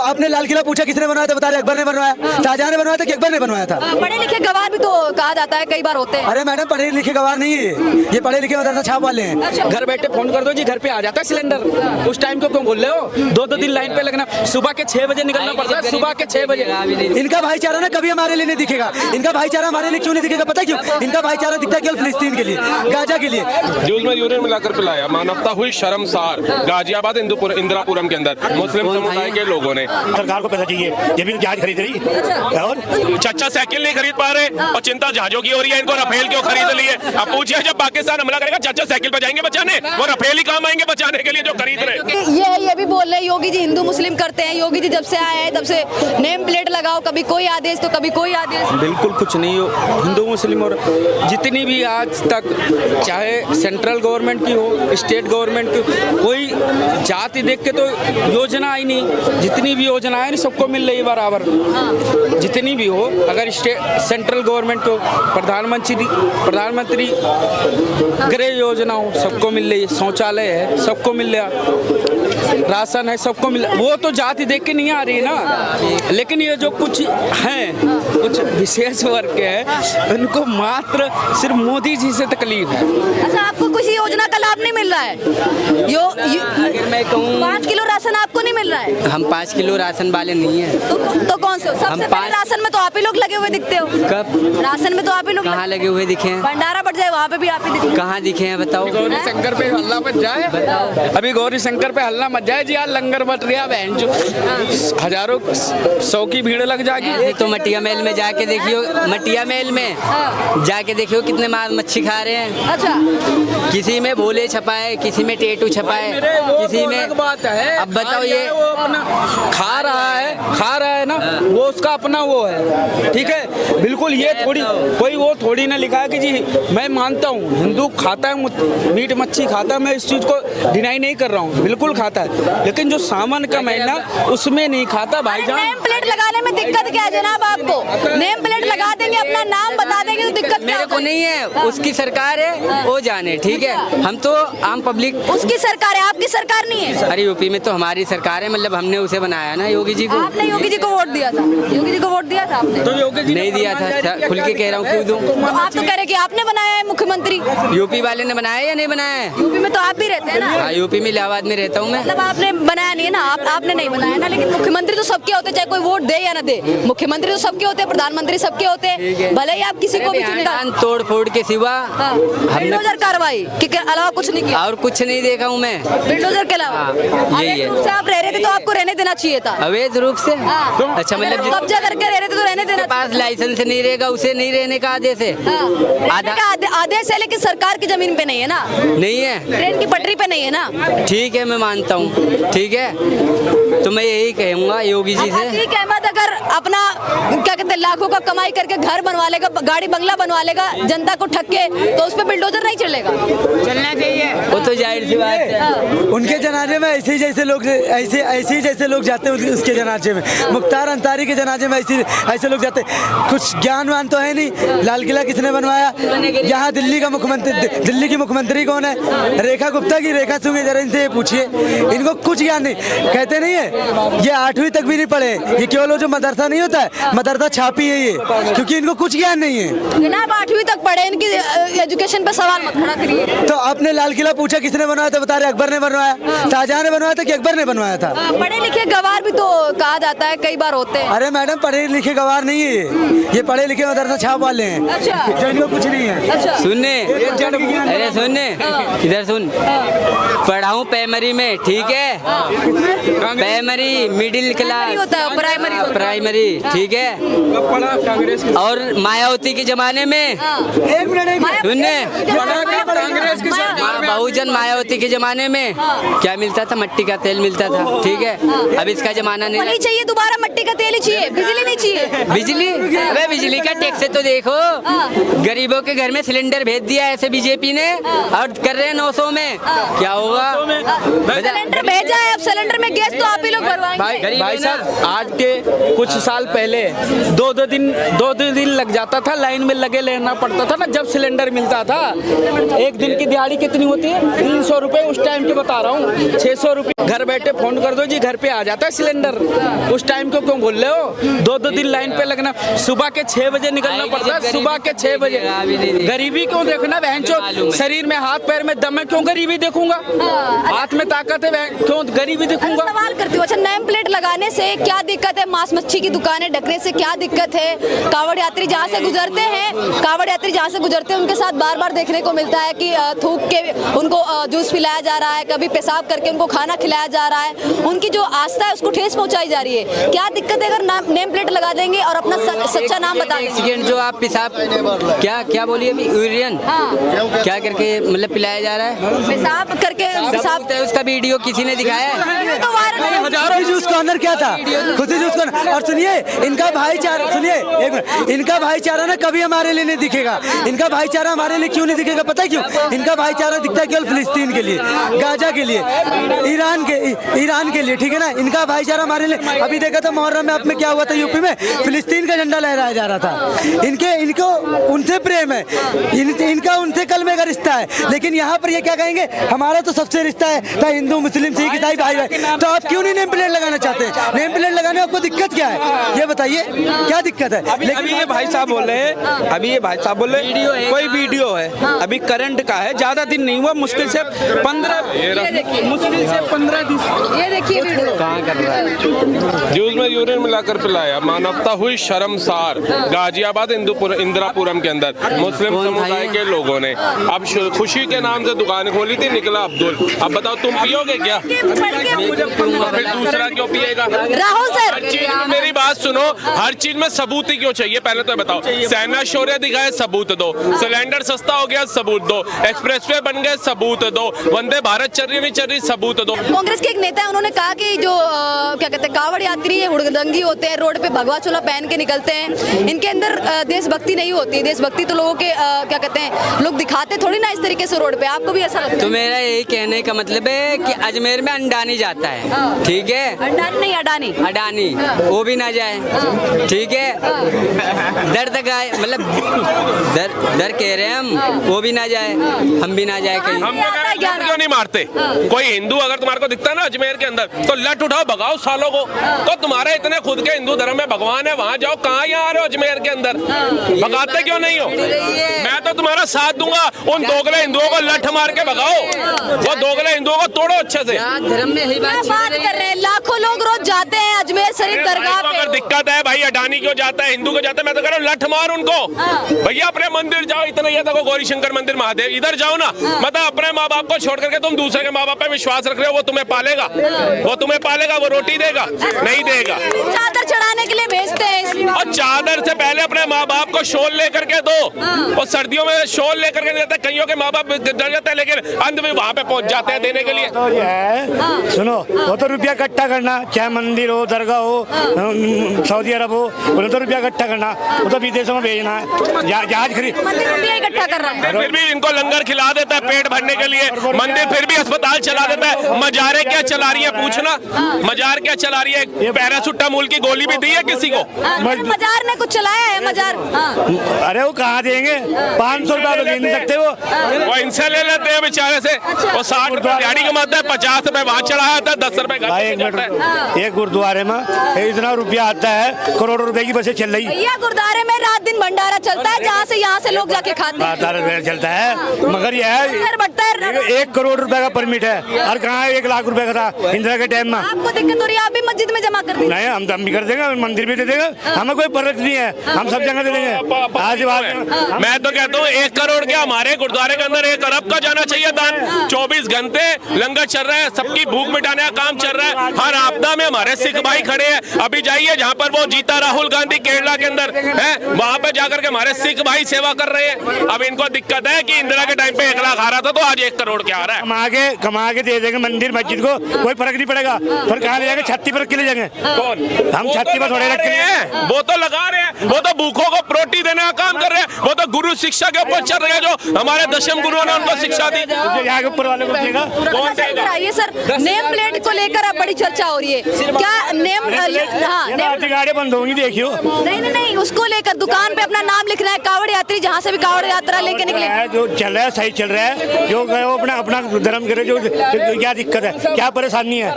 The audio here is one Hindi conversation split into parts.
आपने लाल किला पूछा किसने बनवाया था, बता रहे अकबर ने बनवाया। शाहजहां ने बनवाया था कि अकबर ने बनवाया था? पढ़े लिखे गवार भी तो कहा जाता है, कई बार होते हैं। अरे मैडम पढ़े लिखे गवार नहीं है ये पढ़े लिखे मदरसा छाप वाले हैं। अच्छा। घर बैठे फोन कर दो जी, घर पे आ जाता है सिलेंडर। उस टाइम को क्यों बोल रहे हो? 2-2 दिन लाइन पे लगना, सुबह के 6 बजे निकलना पड़ता है, सुबह के 6 बजे। इनका भाईचारा ना कभी हमारे लिए नहीं दिखेगा। इनका भाईचारा हमारे लिए क्यों नहीं दिखेगा पता है क्यों? इनका भाईचारा दिखता है केवल फिलिस्तीन के लिए, गाजा के लिए। जूस में यूरिन मिलाकर पिलाया, मानवता हुई शर्मसार। गाजियाबाद इंदिरापुरम के अंदर मुस्लिम समुदाय के लोगों ने। सरकार को पैसा चाहिए, ये भी जहाज खरीद रही और चच्चा साइकिल नहीं खरीद पा रहे और चिंता जहाजों की हो रही है। इनको रफेल क्यों खरीद लिए? अब पूछिए जब पाकिस्तान हमला करेगा चच्चा साइकिल पर जाएंगे बचाने, वो रफेल ही काम आएंगे बचाने के लिए जो खरीद रहे। ये भी बोल रहे हैं योगी जी हिंदू मुस्लिम करते हैं। योगी जी जब से आए हैं तब से नेम प्लेट लगाओ, कभी कोई आदेश तो कभी कोई आदेश। बिल्कुल कुछ नहीं हो, हिंदू मुस्लिम और जितनी भी आज तक चाहे सेंट्रल गवर्नमेंट की हो, स्टेट गवर्नमेंट की, कोई जाति देख के तो योजना आई नहीं। जितनी भी योजना है सबको मिल रही है बराबर, जितनी भी हो। अगर सेंट्रल गवर्नमेंट को प्रधानमंत्री गृह योजना हो सबको मिल रही है, शौचालय है सबको मिल रहा, राशन है सबको मिल, वो तो जाति देख के नहीं आ रही ना। लेकिन ये जो कुछ हैं, कुछ विशेष वर्ग के हैं, उनको मात्र सिर्फ मोदी जी से तकलीफ है। अच्छा, आपको किसी योजना का लाभ नहीं मिल रहा है? अगर मैं कहूँ 5 किलो राशन आपको नहीं मिल रहा है? हम 5 किलो राशन वाले नहीं हैं। तो कौन से? सबसे पहले राशन में तो आप ही लोग लगे हुए दिखते हो। कब? राशन में तो आप ही लोग कहाँ लगे हुए दिखे हैं? भंडारा बढ़ जाए वहाँ पे भी आप ही दिखे। कहाँ दिखे हैं बताओ? गौरी शंकर पे हल्ला मच जाए, अभी गौरी शंकर पे हल्ला मच जाए जी, यार लंगर बट रहा बहन जो हजारों 100 की भीड़ लग जाएगी। तो मटिया महल में जाके देखियो, मटिया महल में जाके देखियो कितने मार मच्छी खा रहे हैं। अच्छा, किसी में भोले छपाए, किसी में टेटू छपाए, किसी में। बात है, अब बताओ ये वो अपना खा रहा है ना, वो उसका अपना वो है, ठीक है। बिल्कुल ये थोड़ी कोई वो थोड़ी ना लिखा है कि जी मैं मानता हूँ हिंदू खाता है मीट मच्छी खाता है, मैं इस चीज को डिनाई नहीं कर रहा हूँ, बिल्कुल खाता है। लेकिन जो सावन का महीना उसमें नहीं खाता भाईजान। नेम प्लेट लगाने में दिक्कत क्या है जनाब? आपको नेम प्लेट लगा देंगे, अपना नाम बता देंगे तो दिक्कत क्या मेरे को नहीं है, उसकी सरकार है वो जाने, ठीक है। हम तो आम पब्लिक। उसकी सरकार है, आपकी सरकार नहीं है। अरे यूपी में तो हमारी सरकार है, मतलब हमने उसे बनाया ना योगी जी को। आपने योगी जी को वोट दिया था? योगी जी को वोट दिया था आपने? तो योगी जी नहीं दिया था, खुल के कह रहा हूँ, क्यों दूं? तो आप तो कह रहे कि आपने बनाया है मुख्यमंत्री। यूपी वाले ने बनाया या नहीं बनाया है? यूपी में तो आप भी रहते हैं ना। हाँ, यूपी में इलाहाबाद में रहता हूँ मैं। मतलब आपने बनाया नहीं है ना, आपने नहीं बनाया ना। लेकिन मुख्यमंत्री तो सबके होते, चाहे कोई वोट दे या ना दे। मुख्यमंत्री तो सबके होते हैं, प्रधानमंत्री सबके होते हैं, भले ही आप किसी को भी चुनेगा। तोड़ फोड़ के सिवा बिल्डोजर कार्रवाई के अलावा कुछ नहीं किया। और कुछ नहीं देखा हूँ मैं बिल्डोजर के अलावा। यही है। अवैध रूप से आप रह रहे थे तो आपको रहने देना चाहिए था। अवैध रूप से? हाँ। अच्छा, मतलब कब्जा करके रह रहे थे तो रहने देना। पास लाइसेंस नहीं रहेगा उसे नहीं रहने का आदेश है? आदेश है, लेकिन सरकार की जमीन पे नहीं है ना, नहीं है, ट्रेन की पटरी पे नहीं है ना। ठीक है, मैं मानता हूँ, ठीक है। तो मैं यही कहूँगा योगी जी से। अतीक अहमद अगर अपना क्या कहते हैं लाखों का कमाई करके घर बनवा लेगा, गाड़ी बंगला बनवा लेगा जनता को ठग के, तो उस पर बिल्डोजर नहीं चलेगा। चलना चाहिए, वो तो जाहिर सी बात है। उनके जनाजे में ऐसे ही जैसे लोग जाते हैं उसके जनाजे में। मुख्तार अंसारी के जनाजे में ऐसे लोग जाते हैं। कुछ ज्ञानवान तो है नहीं। लाल किला किसने बनवाया? यहाँ दिल्ली की मुख्यमंत्री कौन है? रेखा गुप्ता की। रेखा सिंह जरा इनसे पूछिए, इनको कुछ ज्ञान नहीं। कहते नहीं है ये 8वीं तक भी नहीं पढ़े, ये केवल वो जो मदरसा नहीं होता है, मदरसा छापी है ये, क्योंकि इनको कुछ ज्ञान नहीं है। जनाब 8वीं तक पढ़े, इनकी एजुकेशन पे सवाल मत खड़ा करिए। तो आपने लाल किला पूछा किसने बनवाया था, बता रहे अकबर ने बनवाया। शाहजहां ने बनवाया था कि अकबर ने बनवाया था? पढ़े लिखे गवार भी तो कहा जाता है, कई बार होते हैं। अरे मैडम पढ़े लिखे गवार नहीं है ये पढ़े लिखे मदरसा छाप वाले हैं। अच्छा। जो इनको कुछ नहीं है। अच्छा। सुनने, अरे सुनने, इधर सुन। पढ़ाऊँ प्राइमरी में, ठीक है, प्राइमरी मिडिल क्लास होता है, प्राइमरी, ठीक है। और मायावती के जमाने में सुनने, बहुजन मायावती के जमाने में क्या मिलता था? मट्टी का तेल मिलता था, ठीक है। अब इसका जमाना नहीं चाहिए, दोबारा मट्टी का तेल ही चाहिए, बिजली नहीं चाहिए। बिजली? अबे बिजली का टैक्स तो देखो, गरीबों के घर में सिलेंडर भेज दिया ऐसे बीजेपी ने, और कर रहे हैं 900 में। क्या होगा? सिलेंडर भेजा है, अब सिलेंडर में गैस तो आप ही लोग भरवाएंगे। भाई साहब, आज के कुछ कुछ साल पहले दो दिन लग जाता था, लाइन में लगे लेना पड़ता था ना जब सिलेंडर मिलता था। एक दिन की दिहाड़ी कितनी होती है? 300 रुपये उस टाइम की बता रहा हूँ, 600 रुपये। घर बैठे फोन कर दो जी, घर पे आ जाता है सिलेंडर। उस टाइम को क्यों बोल रहे हो? दो दिन लाइन पे लगना, सुबह के 6 बजे निकलना पड़ता है, सुबह के 6 बजे। गरीबी क्यों देखना बहनचोद? शरीर में हाथ पैर में दम है, क्यों गरीबी देखूंगा? हाथ में ताकत है, क्यों गरीबी देखूंगा? सवाल करती हूँ, अच्छा नेम प्लेट लगाने से क्या दिक्कत है? मांस मच्छी की दुकानें ढकने से क्या दिक्कत है? कावड़ यात्री जहाँ से गुजरते हैं उनके साथ बार बार देखने को मिलता है कि थूक के उनको जूस पिलाया जा रहा है, कभी पेशाब करके उनको खाना खिलाया जा रहा है। उनकी जो आस्था है उसको ठेस पहुंचाई जा रही है। क्या दिक्कत है अगर नेम प्लेट लगा देंगे और अपना सच्चा नाम बता देंगे? सेकंड जो आप पेशाब क्या बोलिए अभी? यूरियन क्या करके मतलब पिलाया जा रहा है? पेशाब करके पेशाब उसका वीडियो किसी ने दिखाया है? तो वायरल है। खुशी जूस कॉर्नर क्या था? खुशी जूस कॉर्नर। और सुनिए इनका भाईचारा, सुनिए एक मिनट, इनका भाईचारा ना कभी हमारे लिए नहीं दिखेगा। इनका भाईचारा हमारे लिए क्यों नहीं दिखेगा पता है क्यों? इनका भाईचारा दिखता है केवल फिलिस्तीन के लिए, गाजा के लिए, ईरान के लिए, ठीक है ना? इनका भाईचारा हमारे लिए। अभी देखा था मुहर्रम में आप में क्या हुआ था यूपी में, फिलिस्तीन का झंडा लहराया जा रहा था। इनको उनसे प्रेम है, इनका उनसे कल में का रिश्ता है। लेकिन यहाँ पर ये क्या कहेंगे, हमारा तो सबसे रिश्ता है, तो हिंदू मुस्लिम सिख ईसाई भाई भाई। तो आप क्यों नहीं नेम प्लेट लगाना चाहते? नेम प्लेट लगाने में आपको दिक्कत क्या है, ये बताइए, क्या दिक्कत है? अभी ये भाई साहब बोल रहे हैं, अभी ये भाई साहब बोल रहे हैं कोई वीडियो है, अभी करंट का है, ज्यादा दिन नहीं हुआ, मुश्किल से 15 दिन। ये देखिए वीडियो कहाँ कर रहा है? जूस में यूरिन मिलाकर पिलाया, मानवता हुई शर्मसार। गाजियाबाद इंदिरापुरम के अंदर मुस्लिम समुदाय के लोगों ने अब खुशी के नाम से दुकान खोली थी, निकला अब्दुल। अब बताओ तुम पियोगे क्या? फिर दूसरा क्यों पिएगा? राहुल सर, हर चीज में मेरी बात सुनो, हर चीज में सबूत ही क्यों चाहिए? पहले तो बताओ, सेना शौर्य दिखाए सबूत दो, सिलेंडर सस्ता हो गया सबूत दो, एक्सप्रेसवे बन गए सबूत दो, वंदे भारत चल रही नहीं चल रही सबूत दो। कांग्रेस के एक नेता है, उन्होंने कहा कि जो क्या कहते हैं कावड़ यात्री है, हुड़दंगी होते हैं, रोड पे भगवा चोला पहन के निकलते हैं, इनके अंदर देशभक्ति नहीं होती। देशभक्ति तो लोगों के क्या कहते हैं लोग दिखाते थोड़ी ना इस तरीके से रोड पे। आपको भी ऐसा लगता है? तो मेरा यही कहने का मतलब है कि अजमेर में अंडानी जाता है, ठीक है? अडानी नहीं, अडानी वो भी ना जाए, ठीक है? दर तक आए, मतलब दर कह रहे हैं हम, वो भी ना जाए, हम भी ना जाए कहीं। हम क्यों नहीं मारते? कोई हिंदू अगर तुम्हारे को दिखता है ना अजमेर के अंदर, तो लट उठाओ भगाओ सालों को। तो तुम्हारे इतने खुद के हिंदू धर्म में भगवान है, वहां जाओ। कहाँ यहाँ आ रहे हो अजमेर के अंदर? भगाते क्यों नहीं हो? मैं तो तुम्हारा साथ दूंगा। उन दोगले हिंदुओं को लठ मार के भगाओ, वो दोगले हिंदुओं को तोड़ो अच्छे से। धर्म में यही बात कर रहे हैं, लाखों लोग रोज जाते हैं अजमेर शरीफ दरगाह पे। अगर दिक्कत है भाई, अडानी क्यों जाता है, हिंदू को जाता है, मैं तो कह रहा हूँ लठ मार उनको। भैया अपने मंदिर जाओ, इतना ये देखो गौरी शंकर मंदिर महादेव, इधर जाओ ना। मतलब अपने माँ बाप को छोड़ करके तुम दूसरे के माँ बाप पे विश्वास रख रहे हो, वो तुम्हें पालेगा, वो तुम्हें पालेगा, वो रोटी देगा? नहीं देगा। चादर चढ़ाने के लिए भेजते हैं, और चादर से पहले अपने माँ बाप को शॉल लेकर के दो। और सर्दियों में शॉल लेकर के देते, कईयों के माँ बाप डर जाते हैं, लेकिन अंत में वहाँ पे पहुँच जाते हैं देने के लिए। तो ये है, सुनो, वो तो रुपया इकट्ठा करना, चाहे मंदिर हो, दरगाह हो, सऊदी अरब हो, उन्हें तो रुपया इकट्ठा करना, वो तो विदेशों में भेजना है, जहाज खरीद रुपया इकट्ठा कर रहा है। फिर भी इनको लंगर खिला देता है पेट भरने के लिए, मंदिर फिर भी अस्पताल चला देता है। मजारे क्या चला रही है पूछना, मजार क्या चला रही है? पैरासूटामोल की गोली भी दी है किसी को? मजार ने कुछ चलाया है? मजार अरे वो कहाँ देंगे? 500 रुपया तो दे नहीं सकते वो इनसे ले लेते हैं बेचारे से। वो 60 रुपए दिहाड़ी कमाता है, 50 रुपए वहाँ चढ़ाया था, 10 रुपए घर भाई। एक मिनट, एक गुरुद्वारे में इतना रुपया आता है, करोड़ों रुपए की बसें चल रही। भैया गुरुद्वारे में रात दिन भंडारा चलता है, जहाँ से यहाँ से लोग जाके खाते हैं, चलता है। मगर यह है 1 करोड़ रुपए का परमिट है, और कहाँ 1 लाख रुपए का था इंदिरा के टाइम में। आपको दिक्कत हो रही है, आप भी मस्जिद में जमा कर दीजिए। नहीं, हम भी कर देंगे, मंदिर भी दे देंगे, हमें कोई फर्क नहीं है, हम सब जगह दे देंगे। आज बात मैं तो कहता हूँ 1 करोड़ क्या, हमारे गुरुद्वारे के अंदर 1 अरब का जाना चाहिए दान। 24 घंटे लंगर चल रहा है, सबकी भूख मिटाने का काम चल रहा है। हर आपदा में हमारे सिख भाई खड़े हैं। अभी जाइए जहाँ पर वो जीता राहुल गांधी केरला के अंदर है, वहाँ पे जाकर के हमारे सिख भाई सेवा कर रहे हैं। अब इनको दिक्कत है कि इंदिरा के टाइम पे 1 लाख आ रहा था, तो आज 1 करोड़ क्या आ रहा है? कमा के दे देंगे मंदिर मस्जिद को, कोई फर्क नहीं पड़ेगा। पर कहाँ ले जाएंगे? छत्ती पर रख के ले जाएंगे। कौन? हम छत्ती पर थोड़े रख के वो तो लगा रहे हैं, वो तो भूखों को रोटी देने का काम कर रहे हैं, वो तो गुरु शिक्षा के ऊपर चल रहे हैं, जो हमारे दशम गुरुओं ने उनको शिक्षा दी। यहाँ के ऊपर वाले को देगा कौन सर इधर आइए सर, नेम प्लेट को लेकर अब बड़ी चर्चा हो रही है, क्या नेम गाड़ियाँ बंद होंगी देखियो। नहीं उसको लेकर दुकान पे अपना नाम लिखना है, कावड़ यात्री जहाँ से भी कावड़ यात्रा लेके निकले, जो चल रहा है सही चल रहा है, जो गए वो अपना अपना धर्म करे, जो क्या दिक्कत है, क्या परेशानी है,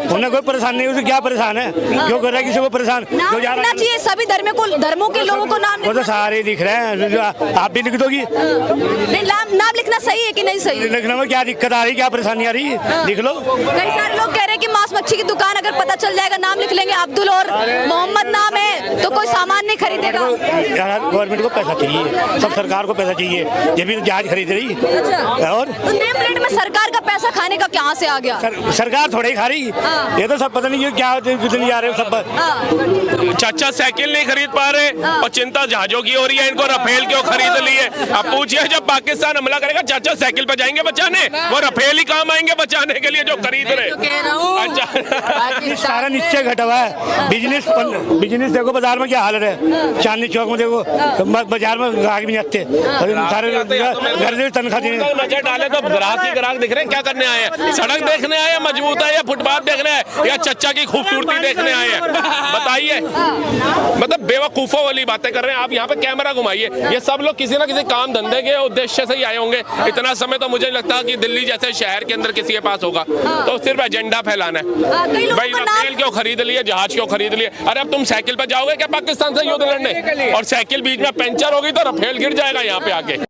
उन्हें कोई परेशानी नहीं, उसे क्या परेशान है, जो कर रहा है किसी को परेशान नाम लिखना चाहिए सभी धर्मों के लोगों को नाम वो तो सारे दिख रहे हैं, आप भी लिख दोगी? नहीं नाम लिखना सही है कि नहीं सही? लिखने में क्या दिक्कत आ रही, क्या परेशानी आ रही है, लिख लो। कई सारे लोग कह रहे हैं कि मांस मच्छी की दुकान अगर पता चल जाएगा, नाम लिख लेंगे अब्दुल और मोहम्मद नाम है, तो कोई सामान नहीं खरीदेगा। गवर्नमेंट को पैसा चाहिए, सब सरकार को पैसा चाहिए, ये भी जहाज खरीद रही। अच्छा, और तो नेम प्लेट में सरकार का पैसा खाने का कहाँ से आ गया? सरकार थोड़े ही खा रही, ये तो सब पता नहीं क्या कितनी जा रहे हो सब। चाचा साइकिल नहीं खरीद पा रहे और चिंता जहाजों की हो रही है, इनको रफेल क्यों खरीद लिए। अब पूछिए जब पाकिस्तान हमला करेगा चाचा साइकिल पे जाएंगे बचाने, वो रफेल ही काम आएंगे बचाने के लिए जो खरीद रहे। अच्छा सारा नीचे घटा हुआ है, बिजनेस देखो बाजार में क्या हाल है, चांदनी चौक में देखो बाजार में ग्राहक भी नहीं आते, सारे घर से तनख्वाह देने। नजर डाले तो ग्राहक ही ग्राहक दिख रहे हैं, क्या करने आए हैं? सड़क देखने आए हैं मजबूत है, या फुटपाथ देखने आए, या चच्चा की खूबसूरती देखने आए हैं? बताइए, मतलब बेवकूफों वाली बातें कर रहे हैं आप। यहाँ पे कैमरा घुमाइए, ये सब लोग किसी ना किसी काम धंधे के उद्देश्य से ही आए होंगे। इतना समय तो मुझे लगता है कि दिल्ली जैसे शहर के अंदर किसी के पास होगा, तो सिर्फ एजेंडा फैलाना है। भाई रफेल क्यों खरीद लिए, जहाज क्यों खरीद लिए? अरे अब तुम साइकिल पे जाओगे क्या पाकिस्तान से युद्ध लड़ने, और साइकिल बीच में पंचर होगी तो रफेल गिर जाएगा यहाँ पे आके।